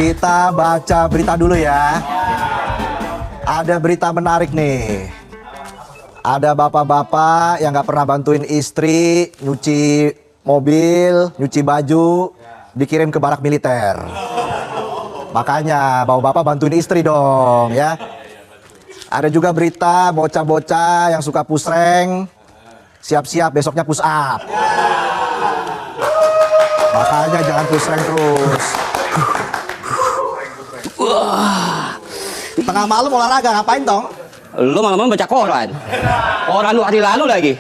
Kita baca berita dulu ya. Ada berita menarik nih. Ada bapak-bapak yang gak pernah bantuin istri nyuci mobil, nyuci baju, dikirim ke barak militer. Makanya bapak-bapak bantuin istri dong ya. Ada juga berita bocah-bocah yang suka pusreng, siap-siap besoknya push up. Makanya jangan pusreng terus. Tengah malam olahraga ngapain dong? Lu malam-malam baca koran. Koran lu hari lalu lagi.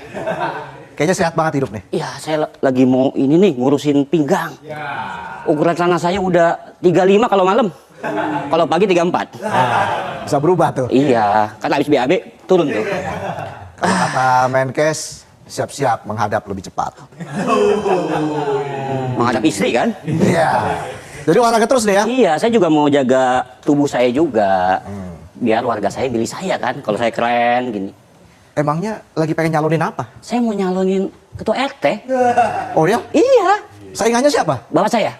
Kayaknya sehat banget hidup nih. Iya, saya lagi mau ini nih ngurusin pinggang. Ukuran celana saya udah 35 kalau malam. Kalau pagi 34. Bisa berubah tuh. Iya, kan habis BAB turun tuh. Kalau kata Menkes, siap-siap menghadap lebih cepat. Menghadap istri kan? Iya. Jadi olahraga terus nih ya? Iya, saya juga mau jaga tubuh saya juga. Biar warga saya milih saya kan, kalau saya keren gini. Emangnya lagi pengen nyalonin apa? Saya mau nyalonin ketua RT. Oh ya? Iya. Saingannya siapa? Bapak saya.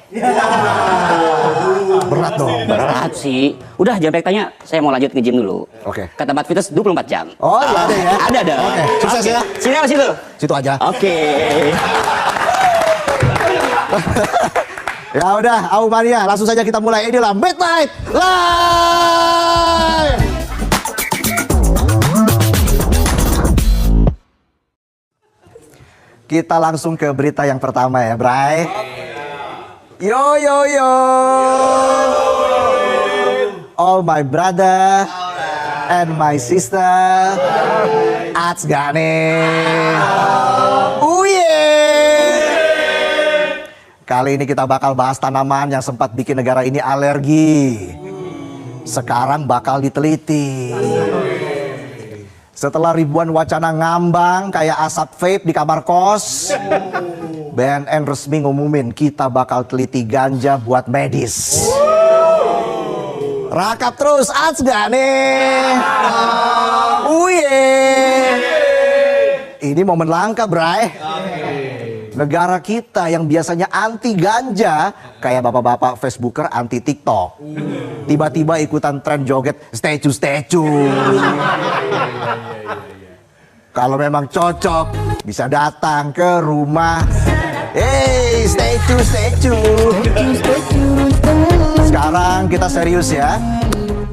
Berat dong. Berat sih. Udah jangan banyak tanya, saya mau lanjut nge-gym dulu. Oke. Kata Bat Fitness 24 jam. Oh iya ada ya? Ada dong. Oke, sukses ya. Sini apa situ? Situ aja. Oke. Ya udah, Aumania, langsung saja kita mulai. Inilah Midnight Live. Kita langsung ke berita yang pertama ya, Bray. Yo yo yo. All my brother and my sister. Ats Gane. Kali ini kita bakal bahas tanaman yang sempat bikin negara ini alergi. Sekarang bakal diteliti. Setelah ribuan wacana ngambang kayak asap vape di kamar kos, BNN resmi ngumumin kita bakal teliti ganja buat medis. Rakap terus, ats gak nih? Ini momen langka, Bray. Negara kita yang biasanya anti ganja, kayak bapak-bapak Facebooker anti TikTok, tiba-tiba ikutan tren joget statue. Kalau memang cocok, bisa datang ke rumah. Hey, statue. Sekarang kita serius ya.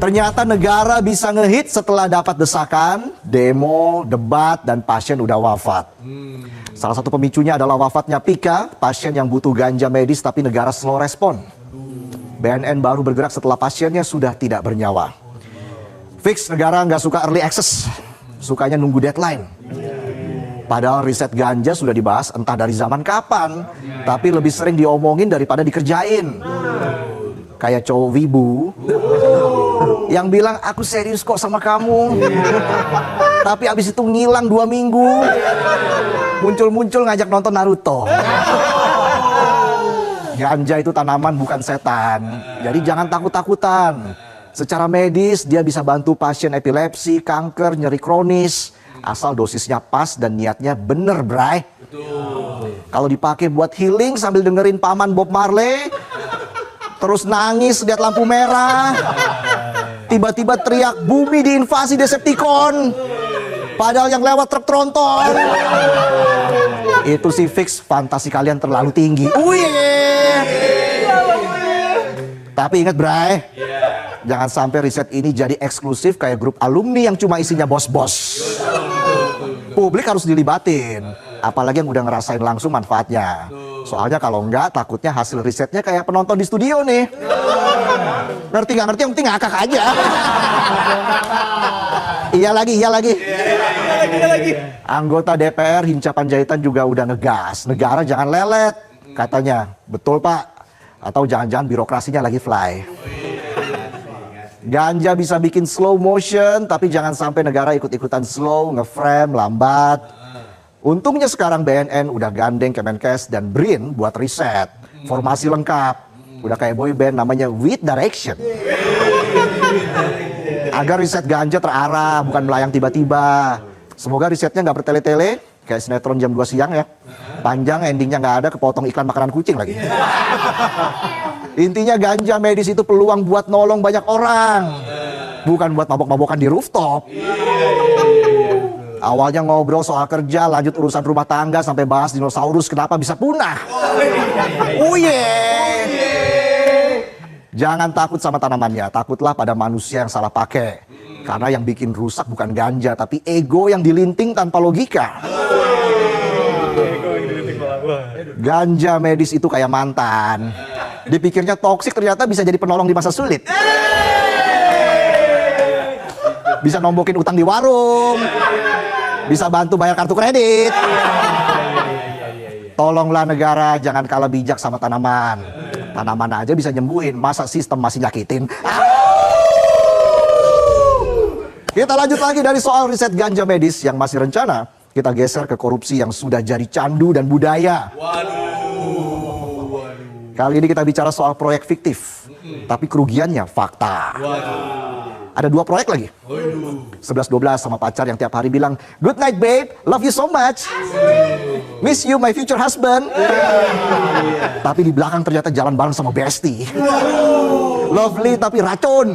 Ternyata negara bisa ngehit setelah dapat desakan, demo, debat, dan pasien udah wafat. Salah satu pemicunya adalah wafatnya Pika, pasien yang butuh ganja medis tapi negara slow respon. BNN baru bergerak setelah pasiennya sudah tidak bernyawa. Fix negara nggak suka early access, sukanya nunggu deadline. Padahal riset ganja sudah dibahas entah dari zaman kapan, tapi lebih sering diomongin daripada dikerjain. Kayak cowok wibu yang bilang aku serius kok sama kamu, tapi abis itu ngilang 2 minggu, muncul ngajak nonton Naruto. Ganja itu tanaman bukan setan, jadi jangan takut-takutan. Secara medis dia bisa bantu pasien epilepsi, kanker, nyeri kronis, asal dosisnya pas dan niatnya bener, Bray. Kalau dipakai buat healing sambil dengerin paman Bob Marley, terus nangis lihat lampu merah, tiba-tiba teriak bumi diinvasi Decepticon, padahal yang lewat truk tronton. Itu sih fix fantasi kalian terlalu tinggi. Tapi ingat, Bray, jangan sampai riset ini jadi eksklusif kayak grup alumni yang cuma isinya bos-bos. Publik harus dilibatin, apalagi yang udah ngerasain langsung manfaatnya. Soalnya kalau enggak, takutnya hasil risetnya kayak penonton di studio nih. Ngerti nggak ngerti, yang penting ngakak aja. Iya lagi. Anggota DPR Hinca Panjaitan juga udah ngegas. Negara jangan lelet, katanya. Betul, Pak. Atau jangan-jangan birokrasinya lagi fly. Ganja bisa bikin slow motion, tapi jangan sampai negara ikut-ikutan slow, ngeframe, lambat. Untungnya sekarang BNN udah gandeng Kemenkes dan BRIN buat riset. Formasi lengkap. Udah kayak boy band namanya With Direction. Agar riset ganja terarah, bukan melayang tiba-tiba. Semoga risetnya nggak bertele-tele Kayak sinetron jam 2 siang ya. Panjang, endingnya nggak ada, kepotong iklan makanan kucing lagi. Intinya ganja medis itu peluang buat nolong banyak orang. Bukan buat mabok-mabokan di rooftop. Awalnya ngobrol soal kerja, lanjut urusan rumah tangga, sampai bahas dinosaurus kenapa bisa punah. Jangan takut sama tanamannya, takutlah pada manusia yang salah pakai. Karena yang bikin rusak bukan ganja, tapi ego yang dilinting tanpa logika. Ganja medis itu kayak mantan. Dipikirnya toksik, ternyata bisa jadi penolong di masa sulit. Bisa nombokin utang di warung, bisa bantu bayar kartu kredit. Tolonglah negara, jangan kalah bijak sama tanaman. Tanaman aja bisa nyembuhin, masa sistem masih nyakitin? Kita lanjut lagi dari soal riset ganja medis yang masih rencana. Kita geser ke korupsi yang sudah jadi candu dan budaya. Kali ini kita bicara soal proyek fiktif, tapi kerugiannya fakta. Ada 2 proyek lagi. 11-12 sama pacar yang tiap hari bilang, "Good night babe, love you so much. Miss you my future husband." Tapi di belakang ternyata jalan bareng sama bestie. Lovely tapi racun.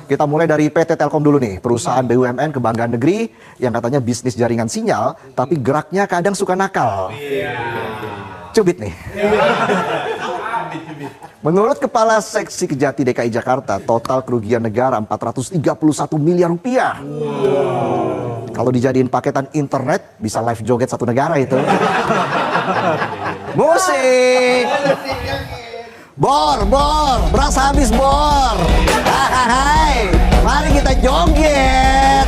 Kita mulai dari PT Telkom dulu nih, perusahaan BUMN kebanggaan negeri yang katanya bisnis jaringan sinyal, tapi geraknya kadang suka nakal. Cubit nih. Menurut Kepala Seksi Kejati DKI Jakarta, total kerugian negara 431 miliar rupiah. Kalau dijadiin paketan internet, bisa live joget satu negara itu. Musik! Bor, beras habis bor. Hai, mari kita joget.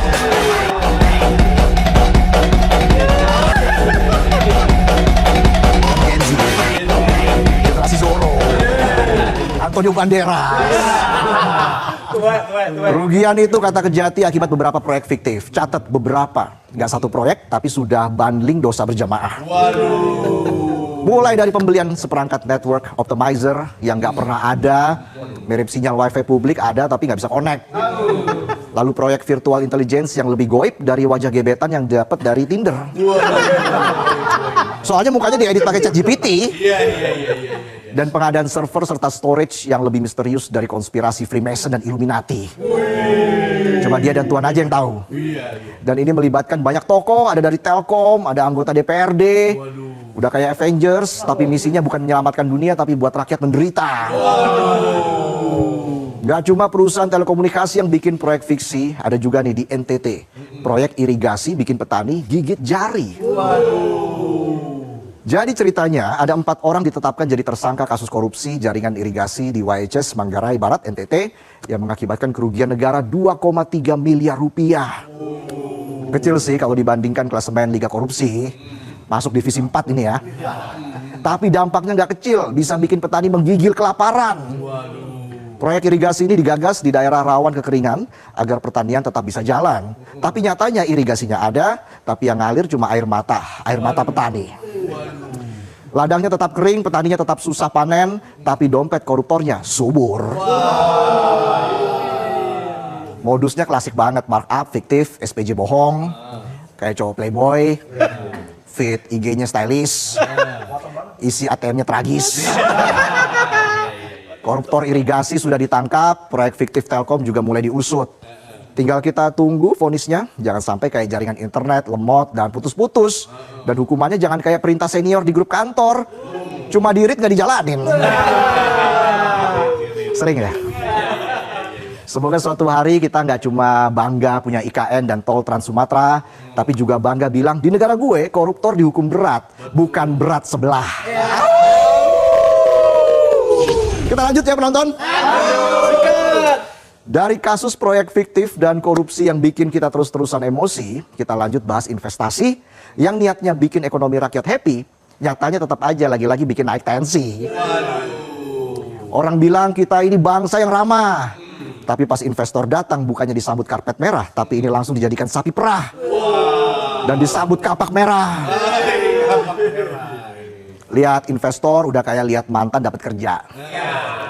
Genzi, generasi Zoro, Antonio Banderas. Kerugian itu kata Kejati akibat beberapa proyek fiktif. Catat beberapa, nggak satu proyek, tapi sudah bundling dosa berjamaah. Mulai dari pembelian seperangkat network optimizer yang nggak pernah ada, mirip sinyal wifi publik ada tapi nggak bisa connect. Lalu proyek virtual intelligence yang lebih goib dari wajah gebetan yang dapat dari Tinder. Soalnya mukanya diedit pakai ChatGPT. Dan pengadaan server serta storage yang lebih misterius dari konspirasi Freemason dan Illuminati. Cuma dia dan Tuhan aja yang tahu. Dan ini melibatkan banyak tokoh, ada dari Telkom, ada anggota DPRD. Udah kayak Avengers, tapi misinya bukan menyelamatkan dunia, tapi buat rakyat menderita. Gak cuma perusahaan telekomunikasi yang bikin proyek fiksi, ada juga nih di NTT. Proyek irigasi bikin petani gigit jari. Jadi ceritanya ada 4 orang ditetapkan jadi tersangka kasus korupsi jaringan irigasi di YHS Manggarai Barat NTT yang mengakibatkan kerugian negara 2,3 miliar rupiah. Kecil sih kalau dibandingkan klasemen Liga Korupsi. Masuk divisi 4 ini ya. Tapi dampaknya nggak kecil, bisa bikin petani menggigil kelaparan. Proyek irigasi ini digagas di daerah rawan kekeringan agar pertanian tetap bisa jalan. Tapi nyatanya irigasinya ada, tapi yang ngalir cuma air mata petani. Ladangnya tetap kering, petaninya tetap susah panen, tapi dompet koruptornya subur. Modusnya klasik banget, markup, fiktif, SPJ bohong, kayak cowok playboy, fit IG-nya stylish, isi ATM-nya tragis. Koruptor irigasi sudah ditangkap, proyek fiktif Telkom juga mulai diusut. Tinggal kita tunggu vonisnya, jangan sampai kayak jaringan internet, lemot, dan putus-putus. Dan hukumannya jangan kayak perintah senior di grup kantor, cuma dirit nggak dijalanin. Sering ya? Semoga suatu hari kita nggak cuma bangga punya IKN dan tol Trans Sumatera, tapi juga bangga bilang di negara gue koruptor dihukum berat, bukan berat sebelah. Kita lanjut ya penonton. Dari kasus proyek fiktif dan korupsi yang bikin kita terus-terusan emosi, kita lanjut bahas investasi yang niatnya bikin ekonomi rakyat happy, nyatanya tetap aja lagi-lagi bikin naik tensi. Orang bilang kita ini bangsa yang ramah, tapi pas investor datang bukannya disambut karpet merah, tapi ini langsung dijadikan sapi perah dan disambut kapak merah. Lihat investor udah kayak lihat mantan dapat kerja,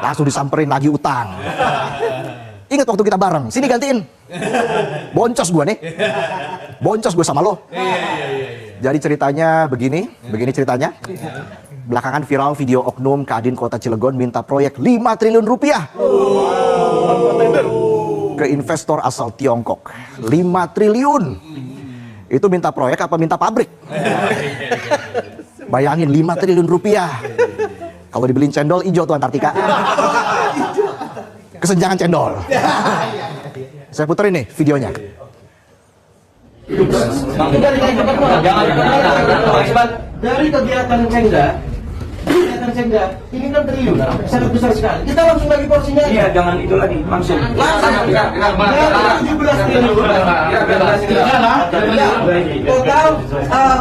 langsung disamperin lagi utang. Ingat waktu kita bareng, sini gantiin. Boncos gue nih. Boncos gue sama lo. Jadi ceritanya begini ceritanya. Belakangan viral video oknum Kadin Kota Cilegon minta proyek 5 triliun rupiah ke investor asal Tiongkok. 5 triliun. Itu minta proyek apa minta pabrik? Bayangin 5 triliun rupiah. Kalau dibeliin cendol hijau tuh Antartika. Kesenjangan cendol. Saya puterin nih videonya. Dari kegiatan Cengda, ini kan triliun, sangat besar sekali. Kita langsung bagi porsinya. Iya, jangan itu lagi, langsung. Dari 17 triliun. Total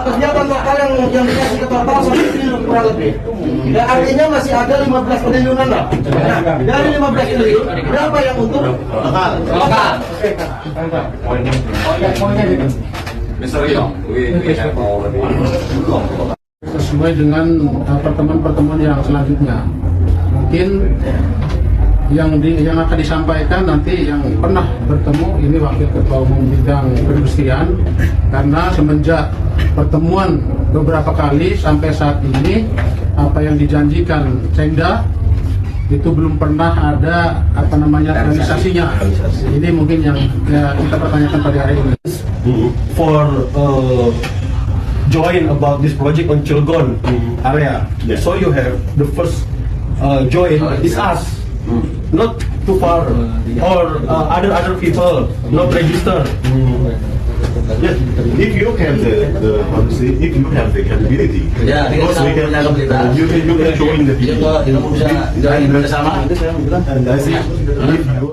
kegiatan lokal yang dikasih ke total 1 triliun kurang lebih. Dan artinya masih ada 15 triliunan lah. Dari 15 triliun, berapa yang untuk lokal? Sesuai dengan pertemuan-pertemuan yang selanjutnya. Mungkin yang akan disampaikan nanti yang pernah bertemu ini Wakil Ketua Umum Bidang Perindustrian, karena semenjak pertemuan beberapa kali sampai saat ini apa yang dijanjikan Cengda itu belum pernah ada realisasinya. Ini mungkin yang kita pertanyakan pada hari ini. For join about this project on Cilegon area. So you have the first join is us, not too far or other people not register. Yes, if you have the how to say, if you have the capability, because we can, you can join the people. And I think if you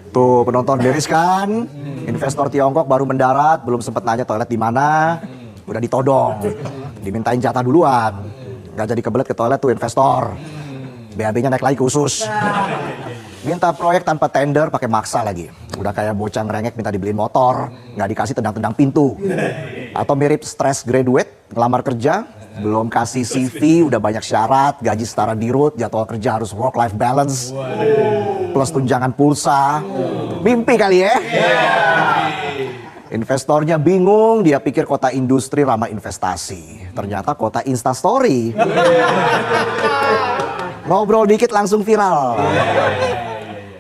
Tuh penonton beres kan? Investor Tiongkok baru mendarat, belum sempat nanya toilet di mana, udah ditodong, dimintain jatah duluan, nggak jadi kebelet ke toilet tuh investor, BAB-nya naik lagi khusus, minta proyek tanpa tender pakai maksa lagi, udah kayak bocah ngerengek minta dibeliin motor, nggak dikasih tendang-tendang pintu, atau mirip stress graduate ngelamar kerja, belum kasih CV, udah banyak syarat, gaji setara dirut, jadwal kerja harus work-life balance, plus tunjangan pulsa, mimpi kali ya. Investornya bingung, dia pikir kota industri ramah investasi. Ternyata kota instastory. Ngobrol dikit langsung viral.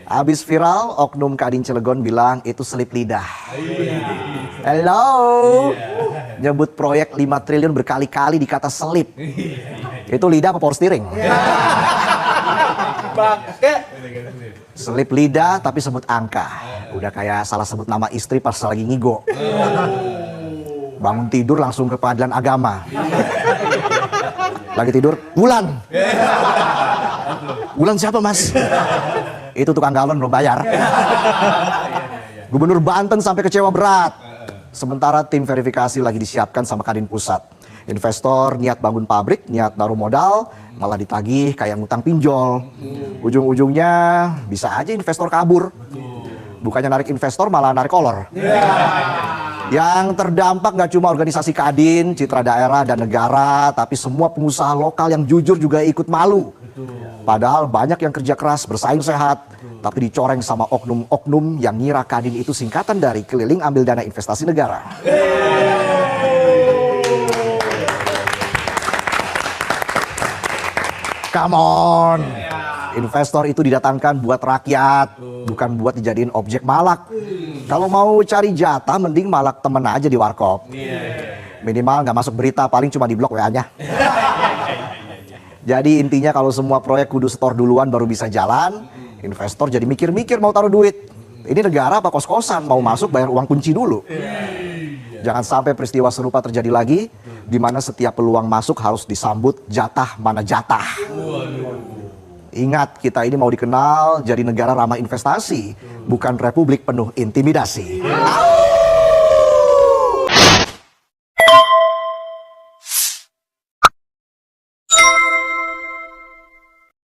Habis viral, oknum Kadin Cilegon bilang itu selip lidah. Hello. Nyebut proyek 5 triliun berkali-kali dikata selip. Itu lidah apa power steering? Selip lidah tapi sebut angka. Udah kayak salah sebut nama istri pas lagi ngigo. Bangun tidur langsung ke pengadilan agama. Lagi tidur, Bulan. Bulan siapa mas? Itu tukang galon belum bayar. Gubernur Banten sampai kecewa berat. Sementara tim verifikasi lagi disiapkan sama Kadin Pusat. Investor niat bangun pabrik, niat naruh modal, malah ditagih kayak ngutang pinjol. Ujung-ujungnya bisa aja investor kabur. Bukannya narik investor malah narik kolor. Yang terdampak gak cuma organisasi Kadin, citra daerah dan negara, tapi semua pengusaha lokal yang jujur juga ikut malu. Padahal banyak yang kerja keras, bersaing sehat, tapi dicoreng sama oknum-oknum yang ngira Kadin itu singkatan dari keliling ambil dana investasi negara. Come on. Investor itu didatangkan buat rakyat, bukan buat dijadiin objek malak. Kalau mau cari jatah, mending malak temen aja di warkop. Minimal nggak masuk berita, paling cuma di blok WA-nya. Jadi intinya kalau semua proyek kudu setor duluan baru bisa jalan, investor jadi mikir-mikir mau taruh duit. Ini negara apa kos-kosan, mau masuk bayar uang kunci dulu. Jangan sampai peristiwa serupa terjadi lagi, di mana setiap peluang masuk harus disambut jatah mana jatah. Ingat, kita ini mau dikenal jadi negara ramah investasi, bukan republik penuh intimidasi.